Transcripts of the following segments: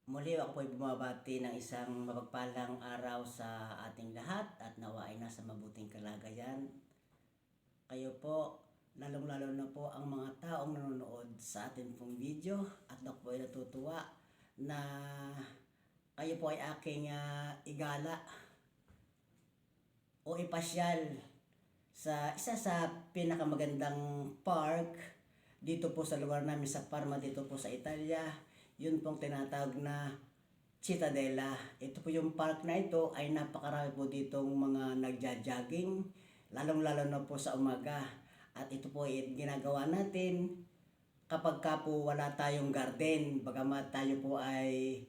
Muli ako po'y bumabati ng isang mapagpalang araw sa ating lahat at nawa ay nasa mabuting kalagayan. Kayo po, lalong-lalo na po ang mga taong nanonood sa ating pong video at ako po ay natutuwa na kayo po ay aking igala o ipasyal sa isa sa pinakamagandang park dito po sa lugar namin sa Parma dito po sa Italia. Yun pong tinatawag na Cittadella. Ito po yung park na ito ay napakarami po ditong mga nagja-jogging, lalong-lalo na po sa umaga. At ito po ay ginagawa natin kapag ka po wala tayong garden. Bagamat tayo po ay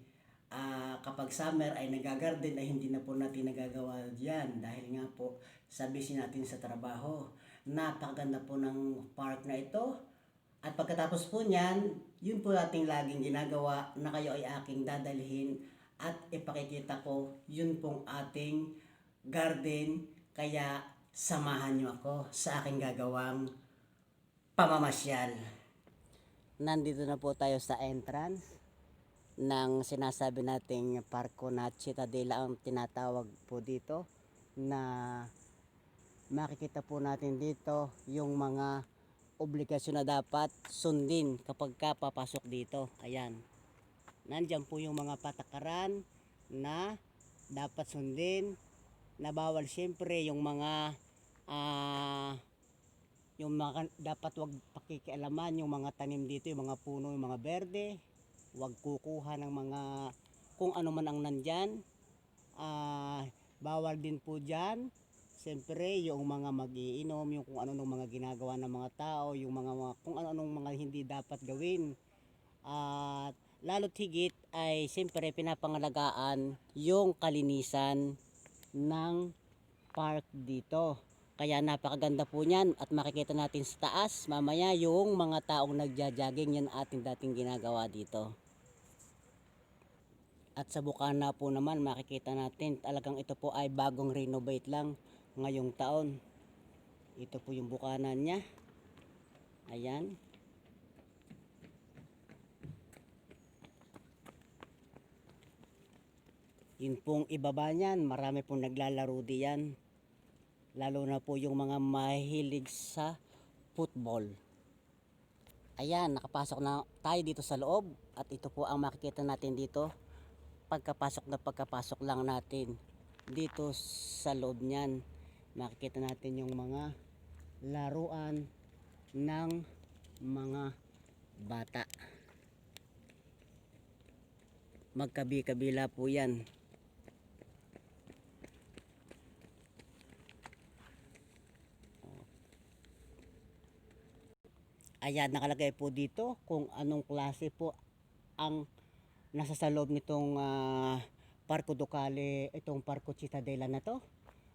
kapag summer ay nagagarden ay hindi na po natin nagagawa diyan dahil nga po sa busy natin sa trabaho. Napakaganda po ng park na ito. At pagkatapos po niyan, yun po ating laging ginagawa na kayo ay aking dadalhin at ipakikita ko yun pong ating garden. Kaya samahan nyo ako sa aking gagawang pamamasyal. Nandito na po tayo sa entrance ng sinasabi nating parko na Cittadella ang tinatawag po dito, na makikita po natin dito yung mga obligasyon na dapat sundin kapag ka papasok dito. Ayan, nandyan po yung mga patakaran na dapat sundin, na bawal siyempre yung mga dapat wag pakikialaman yung mga tanim dito, yung mga puno, yung mga berde, wag kukuha ng mga kung ano man ang nandyan. Bawal din po dyan siyempre yung mga mag-iinom, yung kung ano nung mga ginagawa ng mga tao, yung mga kung ano nung mga hindi dapat gawin. At lalo't higit ay siyempre pinapangalagaan yung kalinisan ng park dito. Kaya napakaganda po niyan at makikita natin sa taas mamaya yung mga taong nagja-jogging, yan ating dating ginagawa dito. At sa bukana po naman makikita natin talagang ito po ay bagong renovate lang ngayong taon. Ito po yung bukana niya. Ayan. Yun pong ibaba niyan, marami pong naglalaro diyan. Lalo na po yung mga mahilig sa football. Ayan, nakapasok na tayo dito sa loob at ito po ang makikita natin dito. Pagkapasok lang natin dito sa loob niyan, makikita natin yung mga laruan ng mga bata. Magkabi-kabila po yan. Ayan, nakalagay po dito kung anong klase po ang nasa sa loob nitong Parco Ducale, itong Parco Cittadella na to,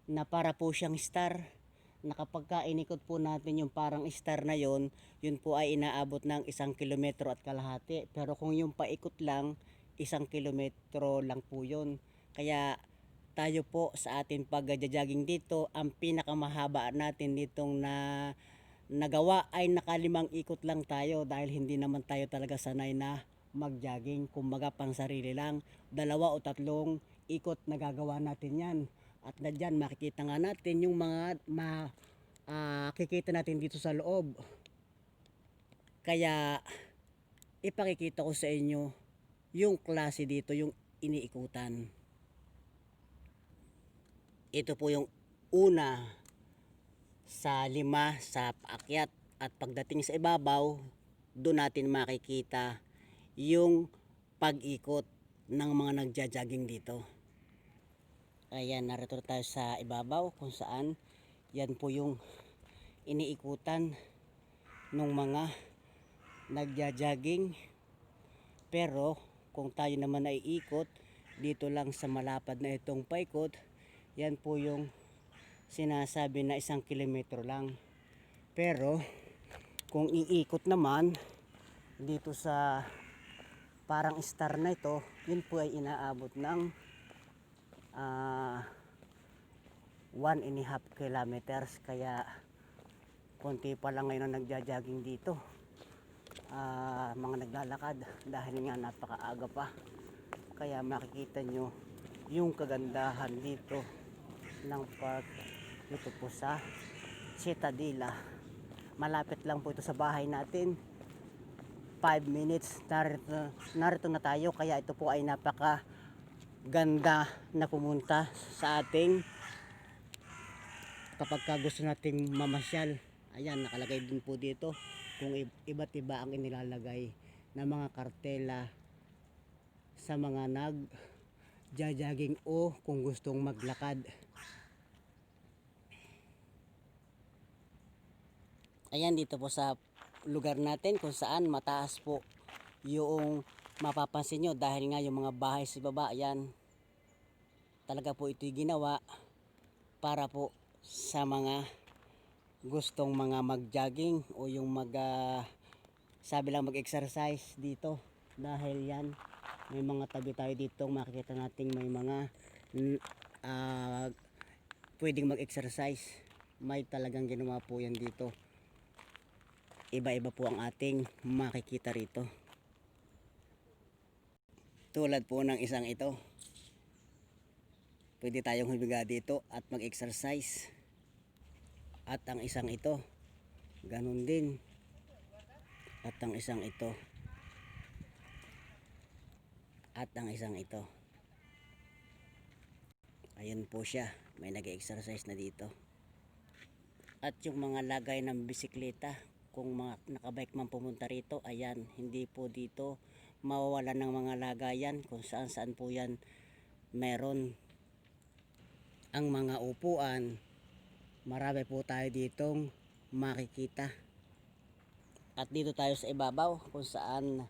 na para po siyang star, na kapag inikot po natin yung parang star na yon, yun po ay inaabot ng 1 kilometro at kalahati. Pero kung yung paikot lang, 1 kilometro lang po yun. Kaya tayo po sa ating pag-jogging dito, ang pinakamahaba natin ditong nagawa ay nakalimang ikot lang tayo dahil hindi naman tayo talaga sanay na mag-jogging. Kumbaga pang sarili lang, 2 o 3 ikot nagagawa natin yan. At na dyan makikita nga natin yung mga kikita natin dito sa loob. Kaya ipakikita ko sa inyo yung klase dito, yung iniikutan. Ito po yung una sa 5 sa paakyat, at pagdating sa ibabaw, doon natin makikita yung pag-ikot ng mga nagja-jogging dito. Ayan, narito tayo sa ibabaw kung saan yan po yung iniikutan ng mga nagja-jogging. Pero kung tayo naman ay ikot dito lang sa malapad na itong paikot, yan po yung sinasabi na 1 kilometro lang. Pero kung iikot naman dito sa parang star na ito, yun po ay inaabot ng 1.5 kilometers. Kaya konti pa lang ngayon ang nagja-jogging dito, mga naglalakad dahil nga napakaaga pa. Kaya makikita nyo yung kagandahan dito ng park dito po sa Cittadella. Malapit lang po ito sa bahay natin, 5 minutes narito na tayo. Kaya ito po ay napaka ganda na pumunta sa ating kapag gusto nating mamasyal. Ayan, nakalagay din po dito kung iba't iba ang inilalagay na mga kartela sa mga nag-jogging o kung gustong maglakad. Ayan, dito po sa lugar natin kung saan mataas po yung mapapansin nyo, dahil nga yung mga bahay sa baba, ayan, talaga po ito'y ginawa para po sa mga gustong mga mag-jogging o yung sabi lang mag-exercise dito. Dahil yan, may mga tabi tayo dito, makikita natin may mga pwedeng mag-exercise. May talagang ginawa po yan dito. Iba-iba po ang ating makikita rito. Tulad po ng isang ito, pwede tayong humiga dito at mag-exercise. At ang isang ito, ganun din. At ang isang ito. At ang isang ito. Ayun po siya, may nag-exercise na dito. At yung mga lagay ng bisikleta, kung mga nakabike man pumunta rito, ayan, hindi po dito mawawalan ng mga lagayan. Kung saan saan po yan meron. Ang mga upuan, marami po tayo ditong makikita. At dito tayo sa ibabaw kung saan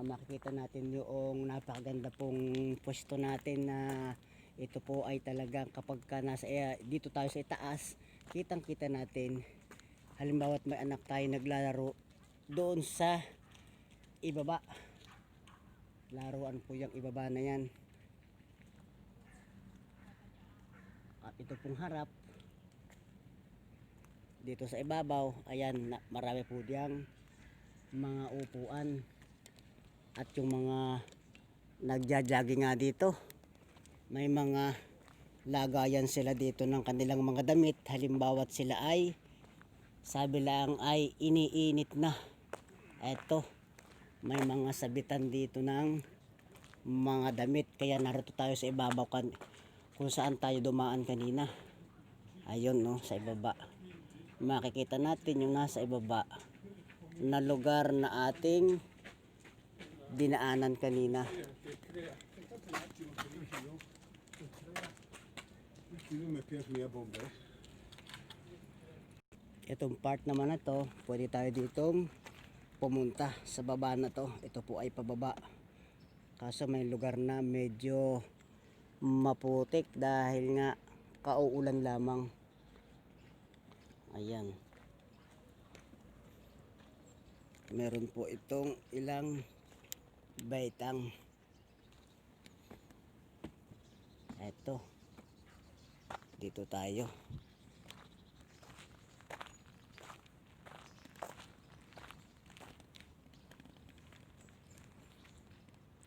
makikita natin yung napakaganda pong pwesto natin, na ito po ay talagang kapag nasa dito tayo sa itaas, kitang kita natin. Halimbawa may anak tayo naglalaro doon sa ibaba, laruan po yung ibaba na yan. At ito pong harap dito sa ibabaw, ayan, marami po diyang mga upuan. At yung mga nagja-jogging nga dito, may mga lagayan sila dito ng kanilang mga damit. Halimbawa sila ay sabi lang ay iniinit na. Eto, may mga sabitan dito ng mga damit. Kaya narito tayo sa ibabaw kung saan tayo dumaan kanina. Ayun, no, sa ibaba. Makikita natin yung nasa ibaba na lugar na ating dinaanan kanina. Itong part naman na to, pwede tayo ditong pumunta sa baba na to. Ito po ay pababa. Kaso may lugar na medyo maputik dahil nga kauulan lamang. Ayan. Meron po itong ilang baitang. Eto. Dito tayo.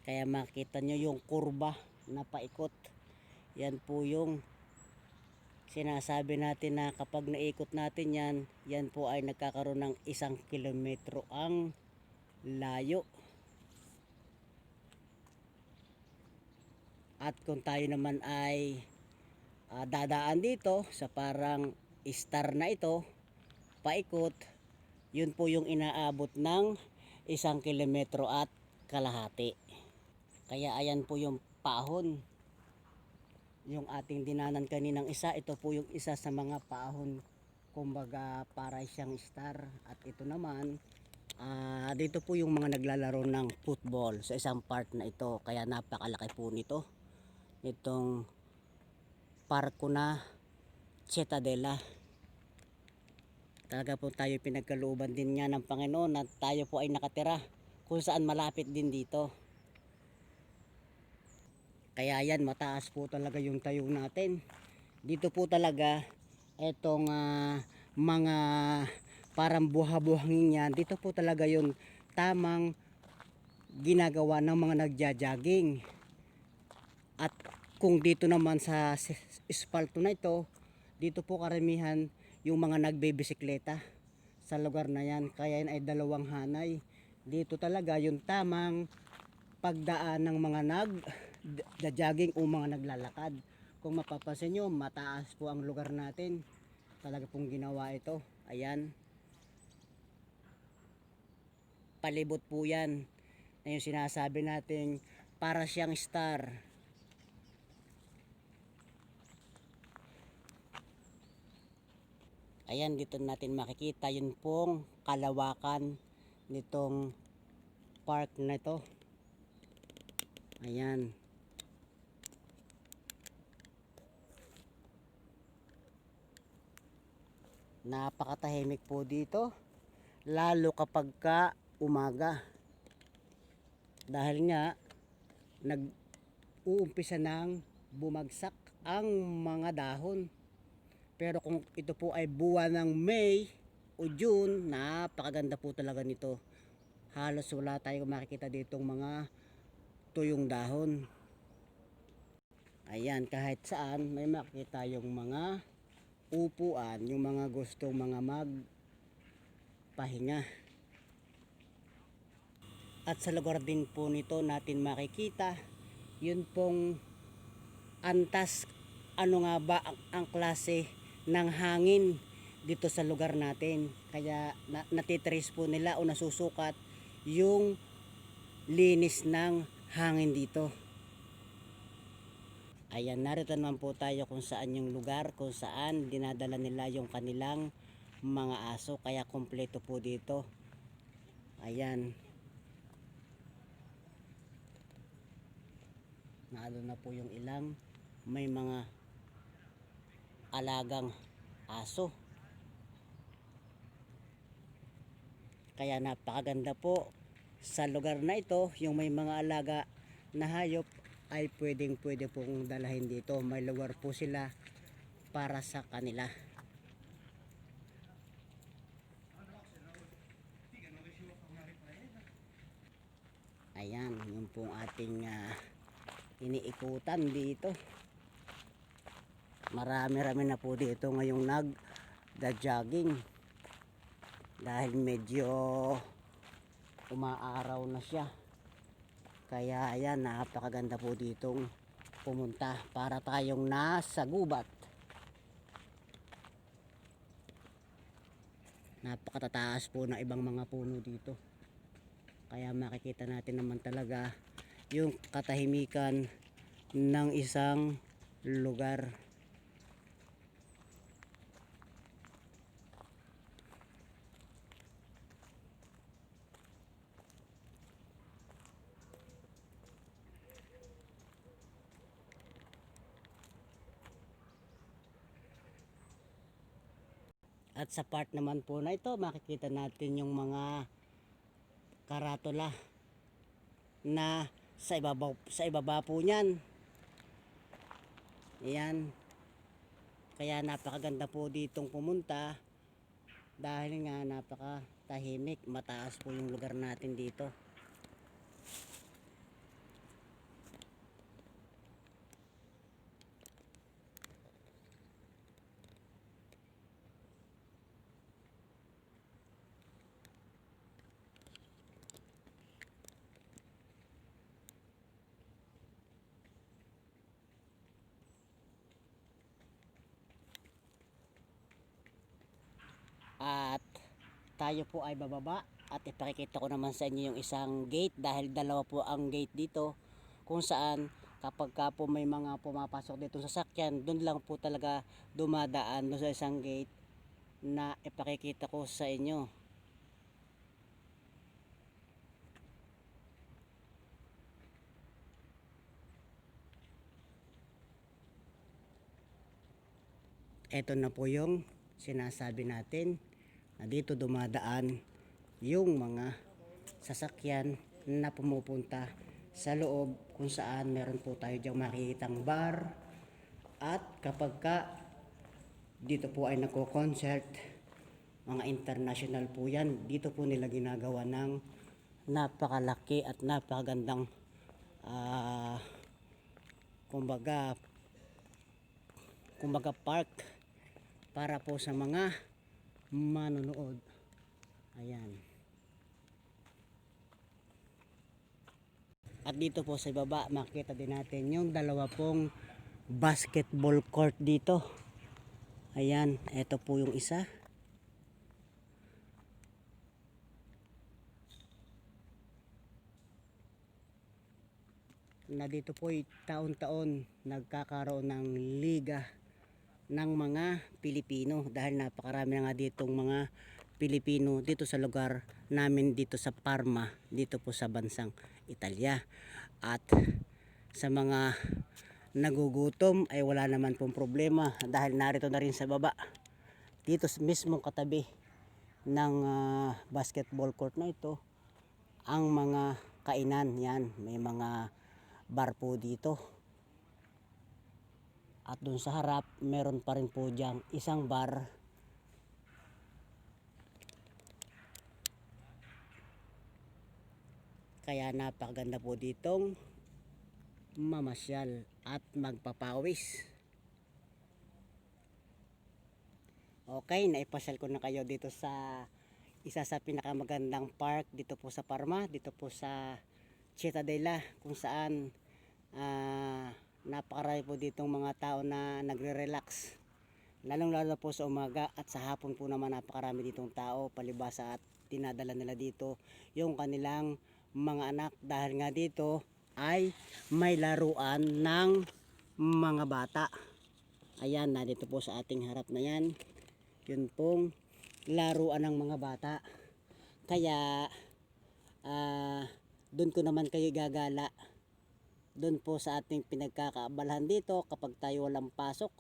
Kaya makita nyo yung kurba na paikot. Yan po yung sinasabi natin na kapag naikot natin yan, yan po ay nagkakaroon ng 1 kilometro ang layo. At kung tayo naman ay dadaan dito sa parang star na ito, paikot, yun po yung inaabot ng 1 kilometro at kalahati. Kaya ayan po yung paahon. Yung ating dinanan kaninang isa, ito po yung isa sa mga paahon, kumbaga para siyang star. At ito naman, dito po yung mga naglalaro ng football sa isang part na ito. Kaya napakalaki po nito, itong parko na Cittadella. Talaga po tayo pinagkalooban din nga ng Panginoon at tayo po ay nakatira kung saan malapit din dito. Kaya yan, mataas po talaga yung tayo natin. Dito po talaga etong mga parang buha-buhangin yan. Dito po talaga yung tamang ginagawa ng mga nagja-jogging. kung dito naman sa espalto na ito, dito po karamihan yung mga nagbebisikleta sa lugar na yan. Kaya yan ay dalawang hanay. Dito talaga yung tamang pagdaan ng mga nag-jogging o mga naglalakad. Kung mapapansin nyo, mataas po ang lugar natin. Talaga pong ginawa ito. Ayan. Palibot po yan. Na yung sinasabi natin, para siyang star. Ayan, dito natin makikita yun pong kalawakan nitong park na ito. Ayan. Napakatahimik po dito, lalo kapag ka umaga, dahil nga nag-uumpisa ng bumagsak ang mga dahon. Pero kung ito po ay buwan ng May o June, napakaganda po talaga nito. Halos wala tayong makikita ditong mga tuyong dahon. Ayan, kahit saan may makikita yung mga upuan, yung mga gustong mga magpahinga. At sa lugar din po nito natin makikita yun pong antas, ano nga ba ang klase ng hangin dito sa lugar natin. Kaya natitrace po nila o nasusukat yung linis ng hangin dito. Ayan, narito naman po tayo kung saan yung lugar kung saan dinadala nila yung kanilang mga aso. Kaya kompleto po dito. Ayan. Naalo na po yung ilang may mga alagang aso. Kaya napakaganda po sa lugar na ito. Yung may mga alaga na hayop ay pwede pong dalahin dito. May lugar po sila para sa kanila. Ayan, yung pong ating iniikutan dito. Marami-rami na po dito ngayong nag-jogging. Dahil medyo umaaraw na siya. Kaya ayan, napakaganda po ditong pumunta para tayong nasa gubat. Napakatataas po ng ibang mga puno dito. Kaya makikita natin naman talaga yung katahimikan ng isang lugar. At sa part naman po na ito, makikita natin yung mga karatula na sa ibaba po niyan. Ayan. Kaya napakaganda po ditong pumunta dahil nga napakatahimik, mataas po yung lugar natin dito. At tayo po ay bababa at ipakikita ko naman sa inyo yung isang gate dahil dalawa po ang gate dito kung saan kapag ka po may mga pumapasok dito sa sasakyan, doon lang po talaga dumadaan doon sa isang gate na ipakikita ko sa inyo. Ito na po yung sinasabi natin na dito dumadaan yung mga sasakyan na pumupunta sa loob kung saan meron po tayo diyang makikitang bar. At kapag ka dito po ay nagko-concert, mga international po yan, dito po nila ginagawa ng napakalaki at napakagandang kumbaga park para po sa mga manonood. Ayan. At dito po sa baba makikita din natin yung dalawa pong basketball court dito. Ayan, ito po yung isa. Na dito po ay taon-taon nagkakaroon ng liga ng mga Pilipino dahil napakarami na nga ditong mga Pilipino dito sa lugar namin dito sa Parma, dito po sa bansang Italia. At sa mga nagugutom ay wala naman pong problema dahil narito na rin sa baba dito mismo katabi ng basketball court na ito ang mga kainan. Yan, may mga bar po dito. At dun sa harap meron pa rin po diyang isang bar. Kaya napakaganda po ditong mamasyal at magpapawis. Okay, naipasyal ko na kayo dito sa isa sa pinakamagandang park dito po sa Parma, dito po sa Cittadella, kung saan napakarami po ditong mga tao na nagre-relax. Lalong-lalo po sa umaga at sa hapon po naman napakarami ditong tao, palibasa, at dinadala nila dito yung kanilang mga anak dahil nga dito ay may laruan ng mga bata. Ayan, na dito po sa ating harap na yan, yun pong laruan ng mga bata. Kaya doon ko naman kayo gagala doon po sa ating pinagkakaabalahan dito kapag tayo walang pasok,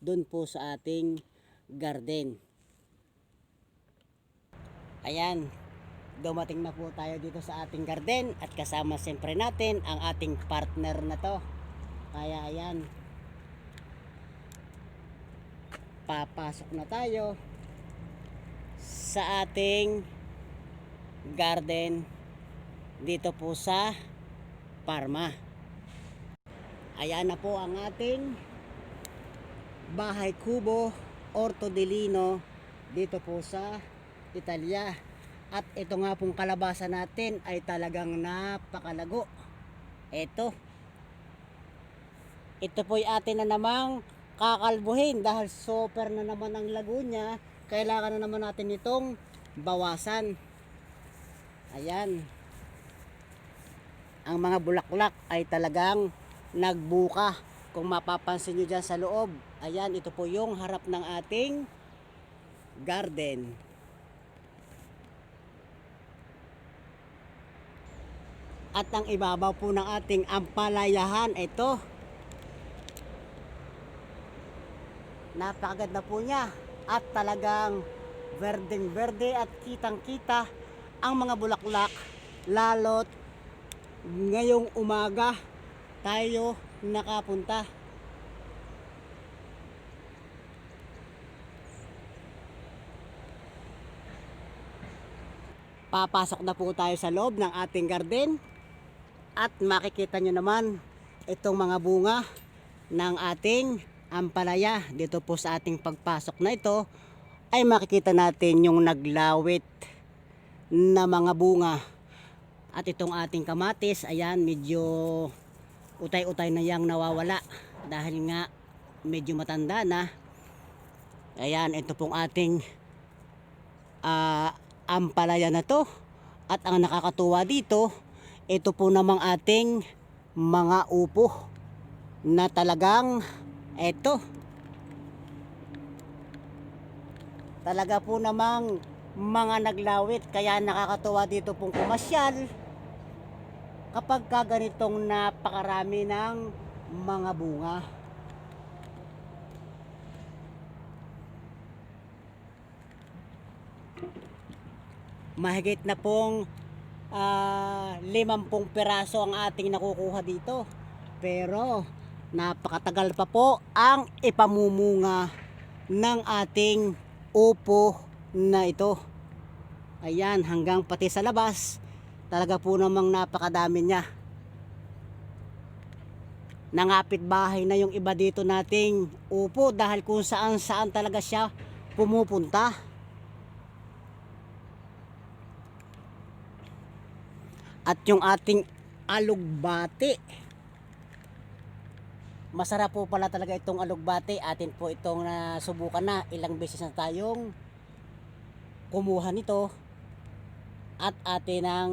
doon po sa ating garden. Ayan, dumating na po tayo dito sa ating garden at kasama siyempre natin ang ating partner na to. Kaya ayan, papasok na tayo sa ating garden dito po sa Parma. Ayan na po ang ating bahay kubo Orto di Lino dito po sa Italia. At ito nga pong kalabasa natin ay talagang napakalago. Ito po'y atin na namang kakalbuhin dahil super na naman ang lago niya. Kailangan na naman natin itong bawasan. Ayan, ang mga bulaklak ay talagang nagbuka. Kung mapapansin nyo dyan sa loob, ayan, ito po yung harap ng ating garden. At ang ibabaw po ng ating ampalayahan, ito, napakaganda po niya at talagang verdeng verde at kitang kita ang mga bulaklak, lalot ngayong umaga tayo nakapunta. Papasok na po tayo sa loob ng ating garden at makikita nyo naman itong mga bunga ng ating ampalaya. Dito po sa ating pagpasok na ito ay makikita natin yung naglawit na mga bunga. At itong ating kamatis, ayan, medyo utay-utay na yang nawawala dahil nga medyo matanda na. Ayan, ito pong ating ampalaya na to. At ang nakakatuwa dito, ito po namang ating mga upo na talagang eto, talaga po namang mga naglawit. Kaya nakakatuwa dito pong pumasyal kapag ganitong napakarami ng mga bunga. Mahigit na pong 50 piraso ang ating nakukuha dito, pero napakatagal pa po ang ipamumunga ng ating upo na ito. Ayan, hanggang pati sa labas talaga po namang napakadami niya. nangapit bahay na yung iba dito nating upo dahil kung saan saan talaga siya pumupunta. At yung ating alugbati, masarap po pala talaga itong alugbati. Atin po itong nasubukan na, ilang beses na tayong kumuha nito at atin ang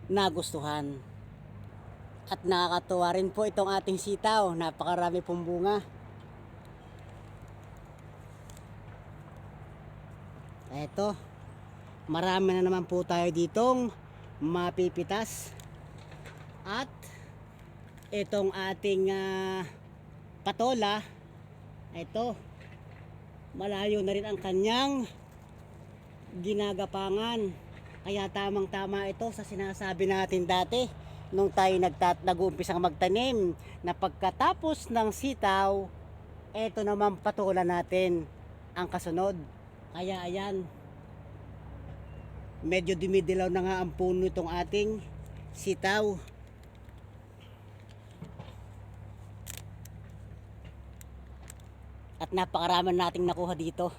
nagustuhan. At nakakatuwa rin po itong ating sitaw, napakarami pong bunga. Eto, marami na naman po tayo ditong mapipitas. At itong ating patola, ito, malayo na rin ang kanyang ginagapangan. Kaya tamang tama ito sa sinasabi natin dati nung tayo nag-uumpisang magtanim, na pagkatapos ng sitaw, ito naman patola natin ang kasunod. Kaya ayan, medyo dumidilaw na nga ang puno itong ating sitaw. At napakarami nating nakuha dito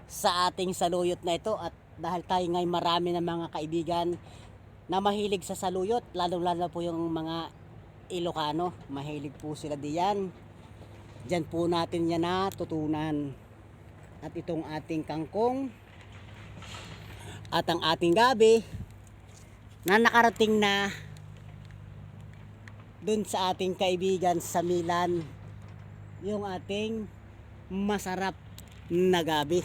sa ating saluyot na ito. At dahil tayo ngayon marami na mga kaibigan na mahilig sa saluyot, lalo po yung mga Ilocano, mahilig po sila diyan. Diyan po natin yan natutunan. At itong ating kangkong at ang ating gabi na nakarating na dun sa ating kaibigan sa Milan, yung ating masarap na gabi.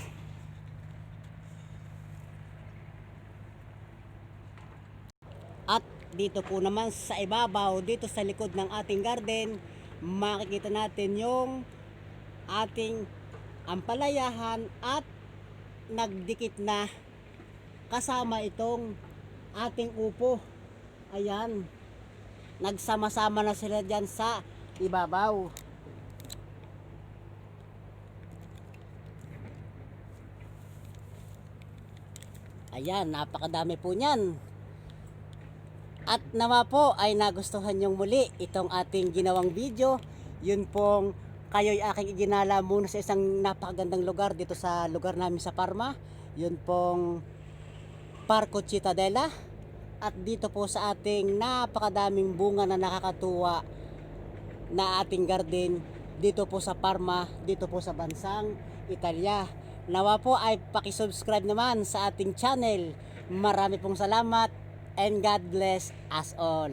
At dito po naman sa ibabaw, dito sa likod ng ating garden, makikita natin yung ating ampalayahan at nagdikit na kasama itong ating upo. Ayan, nagsama-sama na sila dyan sa ibabaw. Ayan, napakadami po niyan. At nawa po ay nagustuhan yung muli itong ating ginawang video. Yun pong kayo'y aking iginala muna sa isang napakagandang lugar dito sa lugar namin sa Parma. Yun pong Parco Cittadella. At dito po sa ating napakadaming bunga na nakakatuwa na ating garden dito po sa Parma, dito po sa bansang Italia. Nawa po ay paki-subscribe naman sa ating channel. Marami pong salamat and God bless us all.